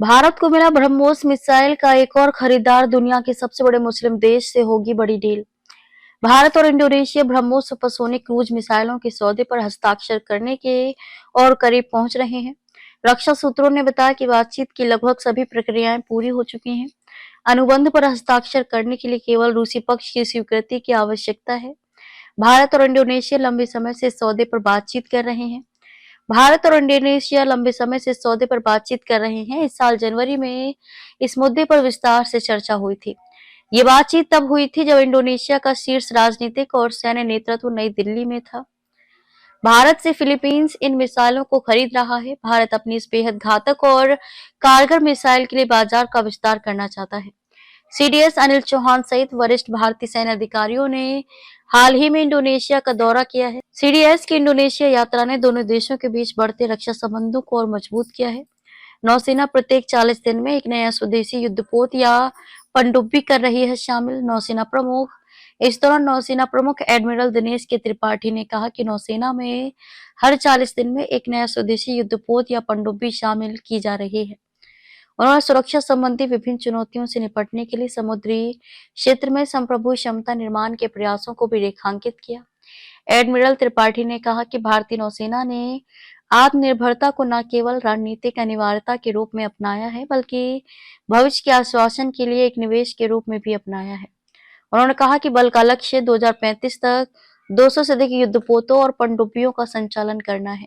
भारत को मिला ब्रह्मोस मिसाइल का एक और खरीदार। दुनिया के सबसे बड़े मुस्लिम देश से होगी बड़ी डील। भारत और इंडोनेशिया ब्रह्मोस सुपरसोनिक क्रूज मिसाइलों के सौदे पर हस्ताक्षर करने के और करीब पहुंच रहे हैं। रक्षा सूत्रों ने बताया कि बातचीत की लगभग सभी प्रक्रियाएं पूरी हो चुकी हैं। अनुबंध पर हस्ताक्षर करने के लिए केवल रूसी पक्ष की स्वीकृति की आवश्यकता है। भारत और इंडोनेशिया लंबे समय से इस सौदे पर बातचीत कर रहे हैं। भारत और इंडोनेशिया लंबे समय से इस सौदे पर बातचीत कर रहे हैं। इस साल जनवरी में इस मुद्दे पर विस्तार से चर्चा हुई थी। ये बातचीत तब हुई थी जब इंडोनेशिया का शीर्ष राजनीतिक और सैन्य नेतृत्व नई दिल्ली में था। भारत से फिलीपींस इन मिसाइलों को खरीद रहा है। भारत अपनी इस बेहद घातक और कारगर मिसाइल के लिए बाजार का विस्तार करना चाहता है। सीडीएस अनिल चौहान सहित वरिष्ठ भारतीय सैन्य अधिकारियों ने हाल ही में इंडोनेशिया का दौरा किया है। सीडीएस की इंडोनेशिया यात्रा ने दोनों देशों के बीच बढ़ते रक्षा संबंधों को और मजबूत किया है। नौसेना प्रत्येक 40 दिन में एक नया स्वदेशी युद्धपोत या पनडुब्बी कर रही है शामिल। नौसेना प्रमुख इस दौरान नौसेना प्रमुख एडमिरल दिनेश के त्रिपाठी ने कहा कि नौसेना में हर 40 दिन में एक नया स्वदेशी युद्धपोत या पनडुब्बी शामिल की जा रही है। उन्होंने सुरक्षा संबंधी विभिन्न चुनौतियों से निपटने के लिए समुद्री क्षेत्र में संप्रभु क्षमता निर्माण के प्रयासों को भी रेखांकित किया। एडमिरल त्रिपाठी ने कहा कि भारतीय नौसेना ने आत्मनिर्भरता को न केवल रणनीतिक अनिवार्यता के रूप में अपनाया है, बल्कि भविष्य के आश्वासन के लिए एक निवेश के रूप में भी अपनाया है। उन्होंने कहा कि बल का लक्ष्य 2035 तक 200 से अधिक युद्धपोतों और पनडुब्बियों का संचालन करना है।